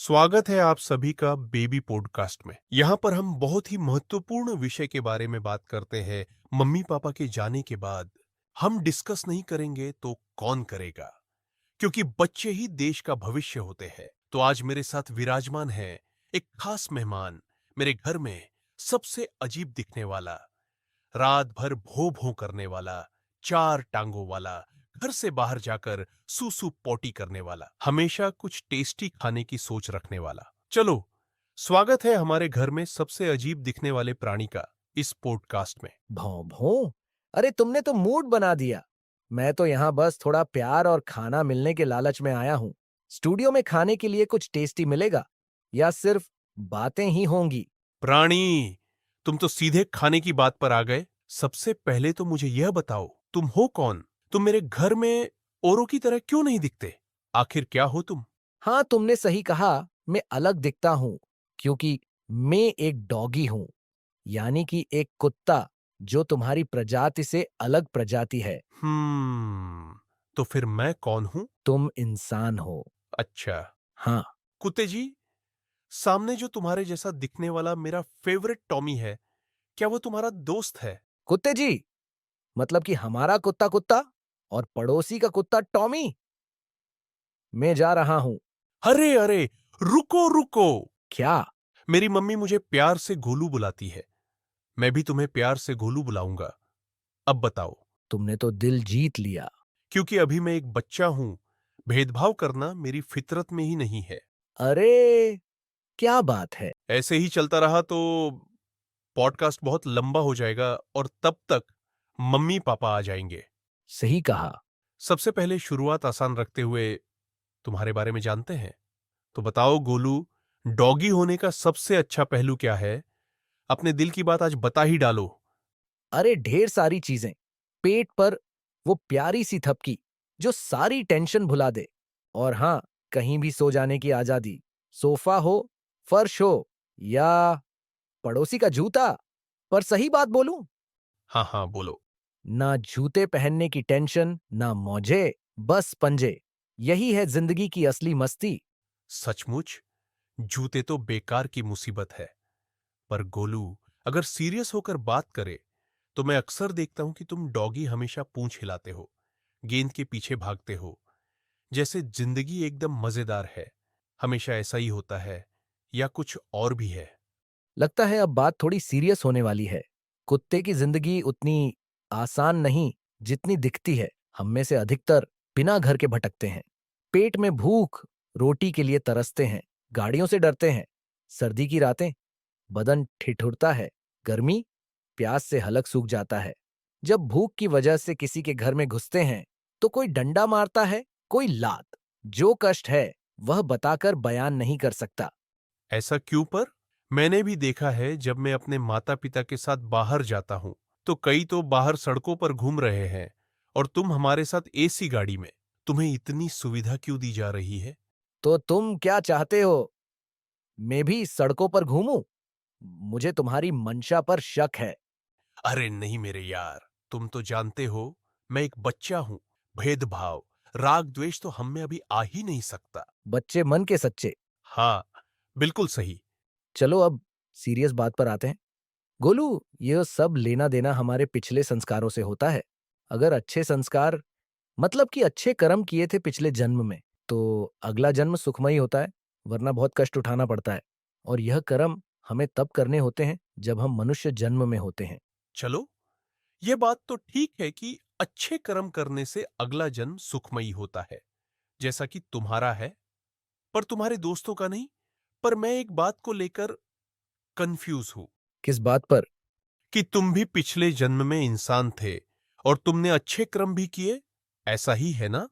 स्वागत है आप सभी का बेबी पॉडकास्ट में। यहाँ पर हम बहुत ही महत्वपूर्ण विषय के बारे में बात करते हैं। मम्मी पापा के जाने के बाद हम डिस्कस नहीं करेंगे तो कौन करेगा, क्योंकि बच्चे ही देश का भविष्य होते हैं। तो आज मेरे साथ विराजमान है एक खास मेहमान, मेरे घर में सबसे अजीब दिखने वाला, रात भर भो भो करने वाला, चार टांगों वाला, घर से बाहर जाकर सूसू पोटी करने वाला, हमेशा कुछ टेस्टी खाने की सोच रखने वाला। चलो, स्वागत है हमारे घर में सबसे अजीब दिखने वाले प्राणी का इस पॉडकास्ट में। भौं भौं। अरे तुमने तो मूड बना दिया। मैं तो यहाँ बस थोड़ा प्यार और खाना मिलने के लालच में आया हूँ। स्टूडियो में खाने के लिए कुछ टेस्टी मिलेगा या सिर्फ बातें ही होंगी? प्राणी, तुम तो सीधे खाने की बात पर आ गए। सबसे पहले तो मुझे यह बताओ, तुम हो कौन? तुम मेरे घर में औरों की तरह क्यों नहीं दिखते? आखिर क्या हो तुम? हाँ, तुमने सही कहा। मैं अलग दिखता हूँ क्योंकि मैं एक डॉगी हूँ, यानी कि एक कुत्ता जो तुम्हारी प्रजाति से अलग प्रजाति है। तो फिर मैं कौन हूं? तुम इंसान हो। अच्छा, हाँ। कुत्ते जी, सामने जो तुम्हारे जैसा दिखने वाला मेरा फेवरेट टॉमी है, क्या वो तुम्हारा दोस्त है? कुत्ते जी, मतलब कि हमारा कुत्ता कुत्ता और पड़ोसी का कुत्ता टॉमी। मैं जा रहा हूँ। अरे अरे, रुको रुको। क्या? मेरी मम्मी मुझे प्यार से गोलू बुलाती है। मैं भी तुम्हें प्यार से गोलू बुलाऊंगा। अब बताओ। तुमने तो दिल जीत लिया। क्योंकि अभी मैं एक बच्चा हूं, भेदभाव करना मेरी फितरत में ही नहीं है। अरे, क्या बात है? ऐसे ही चलता रहा तो पॉडकास्ट बहुत लंबा हो जाएगा और तब तक मम्मी पापा आ जाएंगे। सही कहा। सबसे पहले शुरुआत आसान रखते हुए तुम्हारे बारे में जानते हैं। तो बताओ गोलू, डॉगी होने का सबसे अच्छा पहलू क्या है? अपने दिल की बात आज बता ही डालो। अरे ढेर सारी चीजें। पेट पर वो प्यारी सी थपकी जो सारी टेंशन भुला दे। और हाँ, कहीं भी सो जाने की आजादी। सोफा हो, फर्श हो या पड़ोसी का जूता। पर सही बात बोलूं, हाँ हाँ, बोलो। ना जूते पहनने की टेंशन, ना मौजे, बस पंजे। यही है जिंदगी की असली मस्ती। सचमुच, जूते तो बेकार की मुसीबत है। पर गोलू, अगर सीरियस होकर बात करे तो मैं अक्सर देखता हूं कि तुम डॉगी हमेशा पूंछ हिलाते हो, गेंद के पीछे भागते हो, जैसे जिंदगी एकदम मजेदार है। हमेशा ऐसा ही होता है या कुछ और भी है? लगता है अब बात थोड़ी सीरियस होने वाली है। कुत्ते की जिंदगी उतनी आसान नहीं जितनी दिखती है। हम में से अधिकतर बिना घर के भटकते हैं। पेट में भूख, रोटी के लिए तरसते हैं, गाड़ियों से डरते हैं। सर्दी की रातें, बदन ठिठुरता है। गर्मी, प्यास से हलक सूख जाता है। जब भूख की वजह से किसी के घर में घुसते हैं, तो कोई डंडा मारता है, कोई लात। जो कष्ट है, वह बताकर बयान नहीं कर सकता। ऐसा क्यों? पर मैंने भी देखा है, जब मैं अपने माता पिता के साथ बाहर जाता हूं तो कई तो बाहर सड़कों पर घूम रहे हैं और तुम हमारे साथ एसी गाड़ी में। तुम्हें इतनी सुविधा क्यों दी जा रही है? तो तुम क्या चाहते हो? मैं भी सड़कों पर घूमूं? मुझे तुम्हारी मंशा पर शक है। अरे नहीं मेरे यार, तुम तो जानते हो मैं एक बच्चा हूं। भेदभाव, राग द्वेष तो हम में अभी आ ही नहीं सकता। बच्चे मन के सच्चे। हाँ, बिल्कुल सही। चलो अब सीरियस बात पर आते हैं। गोलू, यह सब लेना देना हमारे पिछले संस्कारों से होता है। अगर अच्छे संस्कार, मतलब कि अच्छे कर्म किए थे पिछले जन्म में, तो अगला जन्म सुखमयी होता है, वरना बहुत कष्ट उठाना पड़ता है। और यह कर्म हमें तब करने होते हैं जब हम मनुष्य जन्म में होते हैं। चलो, ये बात तो ठीक है कि अच्छे कर्म करने से अगला जन्म सुखमयी होता है, जैसा कि तुम्हारा है, पर तुम्हारे दोस्तों का नहीं। पर मैं एक बात को लेकर कंफ्यूज हूं किस बात पर? कि तुम भी पिछले जन्म में इंसान थे और तुमने अच्छे कर्म भी किए, ऐसा ही है ना?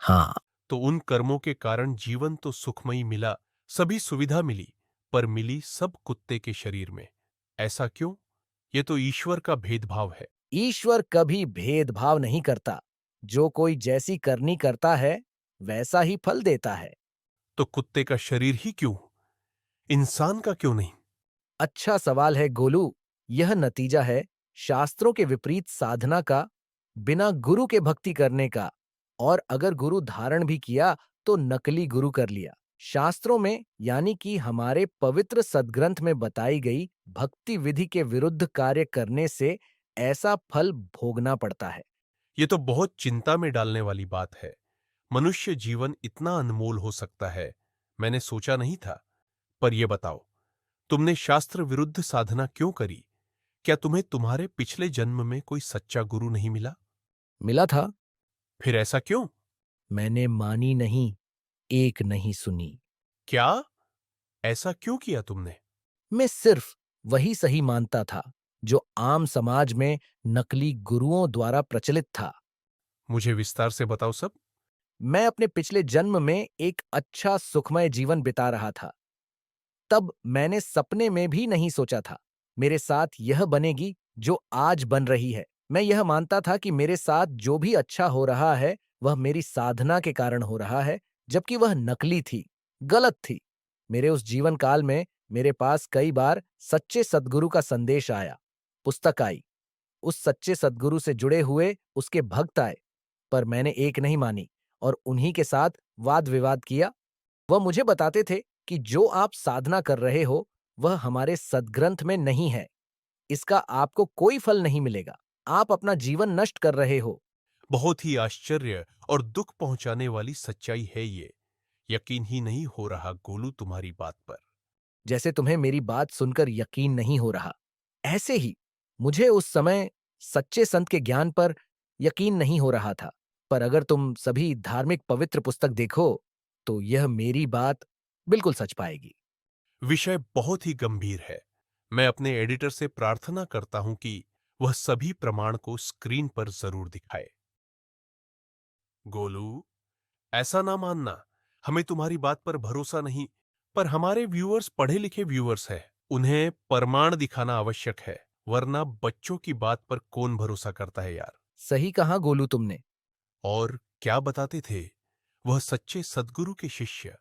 हाँ। तो उन कर्मों के कारण जीवन तो सुखमयी मिला, सभी सुविधा मिली, पर मिली सब कुत्ते के शरीर में। ऐसा क्यों? ये तो ईश्वर का भेदभाव है। ईश्वर कभी भेदभाव नहीं करता। जो कोई जैसी करनी करता है, वैसा ही फल देता है। तो कुत्ते का शरीर ही क्यों, इंसान का क्यों नहीं? अच्छा सवाल है गोलू। यह नतीजा है शास्त्रों के विपरीत साधना का, बिना गुरु के भक्ति करने का। और अगर गुरु धारण भी किया तो नकली गुरु कर लिया। शास्त्रों में यानी कि हमारे पवित्र सदग्रंथ में बताई गई भक्ति विधि के विरुद्ध कार्य करने से ऐसा फल भोगना पड़ता है। ये तो बहुत चिंता में डालने वाली बात है। मनुष्य जीवन इतना अनमोल हो सकता है, मैंने सोचा नहीं था। पर यह बताओ, तुमने शास्त्र विरुद्ध साधना क्यों करी? क्या तुम्हें तुम्हारे पिछले जन्म में कोई सच्चा गुरु नहीं मिला? मिला था, फिर ऐसा क्यों? मैंने मानी नहीं, एक नहीं सुनी। क्या? ऐसा क्यों किया तुमने? मैं सिर्फ वही सही मानता था जो आम समाज में नकली गुरुओं द्वारा प्रचलित था। मुझे विस्तार से बताओ सब। मैं अपने पिछले जन्म में एक अच्छा सुखमय जीवन बिता रहा था। तब मैंने सपने में भी नहीं सोचा था मेरे साथ यह बनेगी जो आज बन रही है। मैं यह मानता था कि मेरे साथ जो भी अच्छा हो रहा है वह मेरी साधना के कारण हो रहा है, जबकि वह नकली थी, गलत थी। मेरे उस जीवन काल में मेरे पास कई बार सच्चे सद्गुरु का संदेश आया, पुस्तक आई, उस सच्चे सद्गुरु से जुड़े हुए उसके भक्त आए, पर मैंने एक नहीं मानी और उन्हीं के साथ वाद विवाद किया। वह मुझे बताते थे कि जो आप साधना कर रहे हो वह हमारे सदग्रंथ में नहीं है, इसका आपको कोई फल नहीं मिलेगा, आप अपना जीवन नष्ट कर रहे हो। बहुत ही आश्चर्य और दुख पहुंचाने वाली सच्चाई है ये। यकीन ही नहीं हो रहा गोलू तुम्हारी बात पर। जैसे तुम्हें मेरी बात सुनकर यकीन नहीं हो रहा, ऐसे ही मुझे उस समय सच्चे संत के ज्ञान पर यकीन नहीं हो रहा था। पर अगर तुम सभी धार्मिक पवित्र पुस्तक देखो तो यह मेरी बात बिल्कुल सच पाएगी। विषय बहुत ही गंभीर है। मैं अपने एडिटर से प्रार्थना करता हूं कि वह सभी प्रमाण को स्क्रीन पर जरूर दिखाए। गोलू, ऐसा ना मानना, हमें तुम्हारी बात पर भरोसा नहीं, पर हमारे व्यूअर्स पढ़े लिखे व्यूअर्स हैं। उन्हें प्रमाण दिखाना आवश्यक है, वरना बच्चों की बात पर कौन भरोसा करता है यार। सही कहा गोलू तुमने। और क्या बताते थे वह सच्चे सद्गुरु के शिष्य?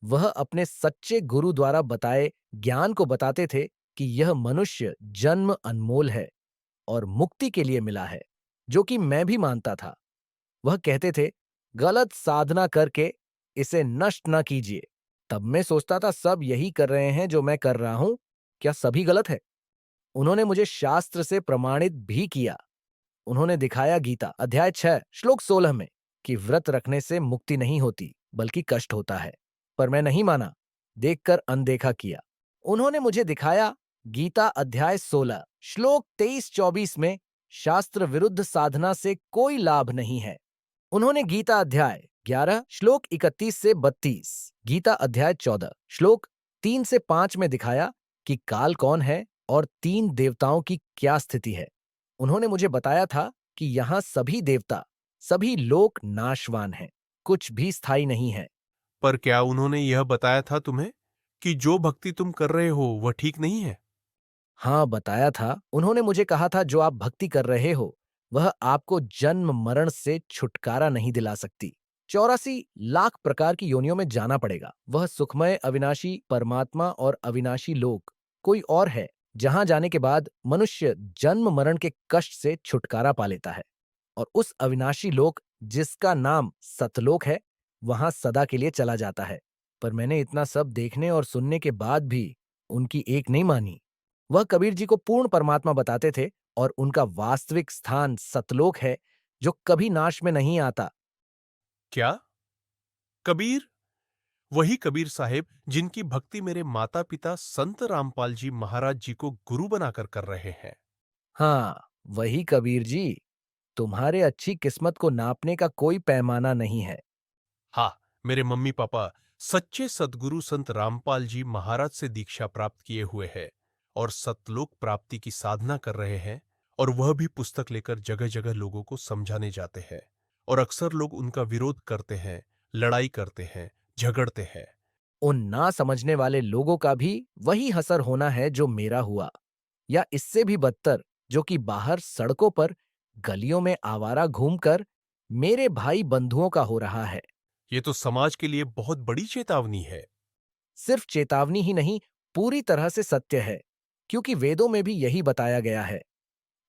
वह अपने सच्चे गुरु द्वारा बताए ज्ञान को बताते थे कि यह मनुष्य जन्म अनमोल है और मुक्ति के लिए मिला है, जो कि मैं भी मानता था। वह कहते थे, गलत साधना करके इसे नष्ट न कीजिए। तब मैं सोचता था सब यही कर रहे हैं जो मैं कर रहा हूं, क्या सभी गलत है? उन्होंने मुझे शास्त्र से प्रमाणित भी किया। उन्होंने दिखाया गीता अध्याय 6 श्लोक 16 में कि व्रत रखने से मुक्ति नहीं होती बल्कि कष्ट होता है। पर मैं नहीं माना, देखकर अनदेखा किया। उन्होंने मुझे दिखाया गीता अध्याय 16 श्लोक 23-24 में शास्त्र विरुद्ध साधना से कोई लाभ नहीं है। उन्होंने गीता अध्याय 11 श्लोक 31 से 32, गीता अध्याय 14 श्लोक 3 से 5 में दिखाया कि काल कौन है और 3 देवताओं की क्या स्थिति है। उन्होंने मुझे बताया था कि यहाँ सभी देवता, सभी लोक नाशवान हैं, कुछ भी स्थायी नहीं है। पर क्या उन्होंने यह बताया था तुम्हें कि जो भक्ति तुम कर रहे हो वह ठीक नहीं है? हाँ, बताया था। उन्होंने मुझे कहा था जो आप भक्ति कर रहे हो वह आपको जन्म मरण से छुटकारा नहीं दिला सकती। 84 लाख प्रकार की योनियों में जाना पड़ेगा। वह सुखमय अविनाशी परमात्मा और अविनाशी लोक कोई और है, जहां जाने के बाद मनुष्य जन्म मरण के कष्ट से छुटकारा पा लेता है। और उस अविनाशी लोक जिसका नाम सतलोक है, वहां सदा के लिए चला जाता है। पर मैंने इतना सब देखने और सुनने के बाद भी उनकी एक नहीं मानी। वह कबीर जी को पूर्ण परमात्मा बताते थे और उनका वास्तविक स्थान सतलोक है, जो कभी नाश में नहीं आता। क्या? कबीर? वही कबीर साहेब जिनकी भक्ति मेरे माता पिता संत रामपाल जी महाराज जी को गुरु बनाकर कर रहे हैं। हाँ, वही कबीर जी। तुम्हारे अच्छी किस्मत को नापने का कोई पैमाना नहीं है। हाँ, मेरे मम्मी पापा सच्चे सद्गुरु संत रामपाल जी महाराज से दीक्षा प्राप्त किए हुए हैं और सतलोक प्राप्ति की साधना कर रहे हैं। और वह भी पुस्तक लेकर जगह जगह लोगों को समझाने जाते हैं। और अक्सर लोग उनका विरोध करते हैं, लड़ाई करते हैं, झगड़ते हैं। उन ना समझने वाले लोगों का भी वही असर होना है जो मेरा हुआ, या इससे भी बदतर, जो कि बाहर सड़कों पर गलियों में आवारा घूमकर मेरे भाई बंधुओं का हो रहा है। ये तो समाज के लिए बहुत बड़ी चेतावनी है। सिर्फ चेतावनी ही नहीं, पूरी तरह से सत्य है, क्योंकि वेदों में भी यही बताया गया है।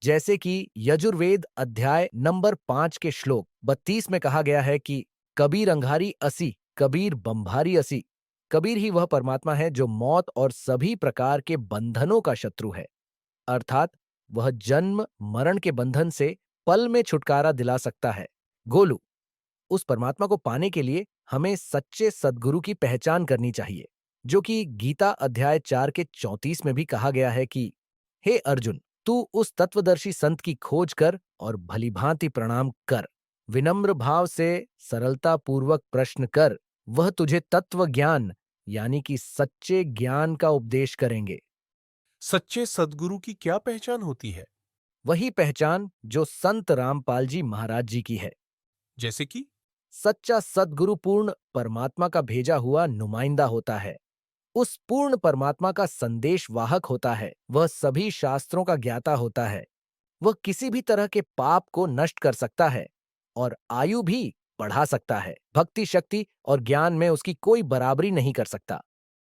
जैसे कि यजुर्वेद अध्याय नंबर 5 के श्लोक 32 में कहा गया है कि कबीर अंगारी असी, कबीर बम्भारी असी। कबीर ही वह परमात्मा है जो मौत और सभी प्रकार के बंधनों का शत्रु है, अर्थात वह जन्म मरण के बंधन से पल में छुटकारा दिला सकता है। गोलू, उस परमात्मा को पाने के लिए हमें सच्चे सद्गुरु की पहचान करनी चाहिए, जो कि गीता अध्याय 4 के 34 में भी कहा गया है कि हे अर्जुन, तू उस तत्वदर्शी संत की खोज कर और भलीभांति प्रणाम कर, विनम्र भाव से सरलता पूर्वक प्रश्न कर, वह तुझे तत्व ज्ञान यानी कि सच्चे ज्ञान का उपदेश करेंगे। सच्चे सद्गुरु की क्या पहचान होती है? वही पहचान जो संत रामपाल जी महाराज जी की है। जैसे कि? सच्चा सद्गुरु पूर्ण परमात्मा का भेजा हुआ नुमाइंदा होता है। उस पूर्ण परमात्मा का संदेश वाहक होता है। वह सभी शास्त्रों का ज्ञाता होता है। वह किसी भी तरह के पाप को नष्ट कर सकता है और आयु भी बढ़ा सकता है। भक्ति शक्ति और ज्ञान में उसकी कोई बराबरी नहीं कर सकता।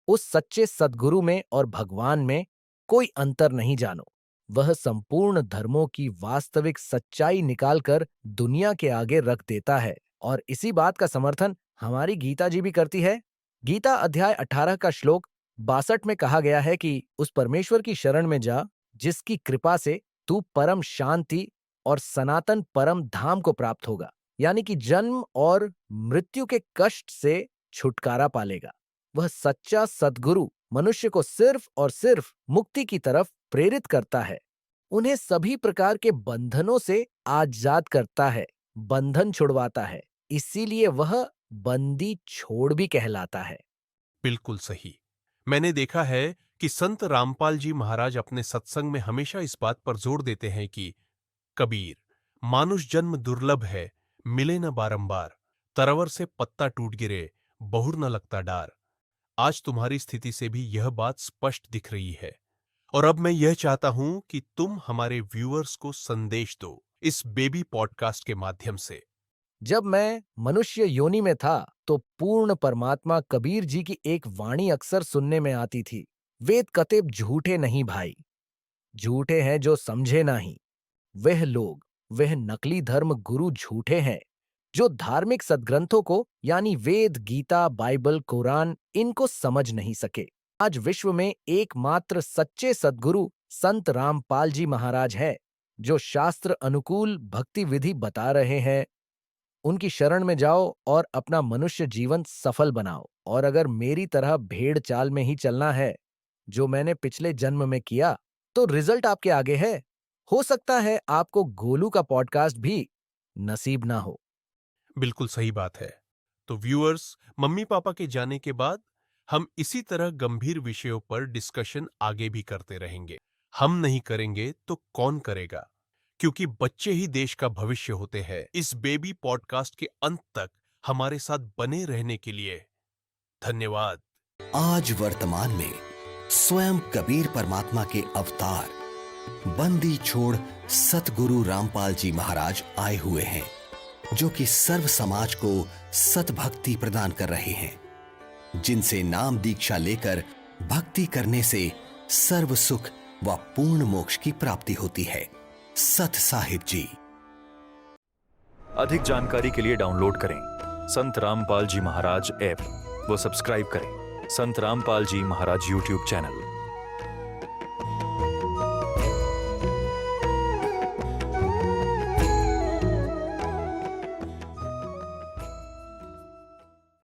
उस सच्चे सद्गुरु में और भगवान में कोई अंतर नहीं जानो। वह संपूर्ण धर्मों की वास्तविक सच्चाई निकालकर दुनिया के आगे रख देता है और इसी बात का समर्थन हमारी गीता जी भी करती है। गीता अध्याय 18 का श्लोक 62 में कहा गया है कि उस परमेश्वर की शरण में जा जिसकी कृपा से तू परम शांति और सनातन परम धाम को प्राप्त होगा, यानी कि जन्म और मृत्यु के कष्ट से छुटकारा पालेगा। वह सच्चा सद्गुरु मनुष्य को सिर्फ और सिर्फ मुक्ति की तरफ प्रेरित करता है, उन्हें सभी प्रकार के बंधनों से आजाद करता है, बंधन छुड़वाता है। इसीलिए वह बंदी छोड़ भी कहलाता है। बिल्कुल सही। मैंने देखा है कि संत रामपाल जी महाराज अपने सत्संग में हमेशा इस बात पर जोर देते हैं कि कबीर, मानुष जन्म दुर्लभ है, मिले न बारंबार, तरवर से पत्ता टूट गिरे, बहुर न लगता डार। आज तुम्हारी स्थिति से भी यह बात स्पष्ट दिख रही है और अब मैं यह चाहता हूं कि तुम हमारे व्यूअर्स को संदेश दो इस बेबी पॉडकास्ट के माध्यम से। जब मैं मनुष्य योनि में था तो पूर्ण परमात्मा कबीर जी की एक वाणी अक्सर सुनने में आती थी, वेद कतेब झूठे नहीं भाई, झूठे हैं जो समझे नहीं। वह लोग, वह नकली धर्म गुरु झूठे हैं जो धार्मिक सदग्रंथों को यानी वेद, गीता, बाइबल, कुरान इनको समझ नहीं सके। आज विश्व में एकमात्र सच्चे सद्गुरु संत रामपाल जी महाराज है जो शास्त्र अनुकूल भक्ति विधि बता रहे हैं। उनकी शरण में जाओ और अपना मनुष्य जीवन सफल बनाओ। और अगर मेरी तरह भेड़ चाल में ही चलना है जो मैंने पिछले जन्म में किया, तो रिजल्ट आपके आगे है। हो सकता है आपको गोलू का पॉडकास्ट भी नसीब ना हो। बिल्कुल सही बात है। तो व्यूअर्स, मम्मी पापा के जाने के बाद हम इसी तरह गंभीर विषयों पर डिस्कशन आगे भी करते रहेंगे। हम नहीं करेंगे तो कौन करेगा, क्योंकि बच्चे ही देश का भविष्य होते हैं। इस बेबी पॉडकास्ट के अंत तक हमारे साथ बने रहने के लिए धन्यवाद। आज वर्तमान में स्वयं कबीर परमात्मा के अवतार बंदी छोड़ सतगुरु रामपाल जी महाराज आए हुए हैं, जो कि सर्व समाज को सतभक्ति प्रदान कर रहे हैं, जिनसे नाम दीक्षा लेकर भक्ति करने से सर्व सुख व पूर्ण मोक्ष की प्राप्ति होती है। सत साहिब जी। अधिक जानकारी के लिए डाउनलोड करें संत रामपाल जी महाराज ऐप व सब्सक्राइब करें संत रामपाल जी महाराज यूट्यूब चैनल।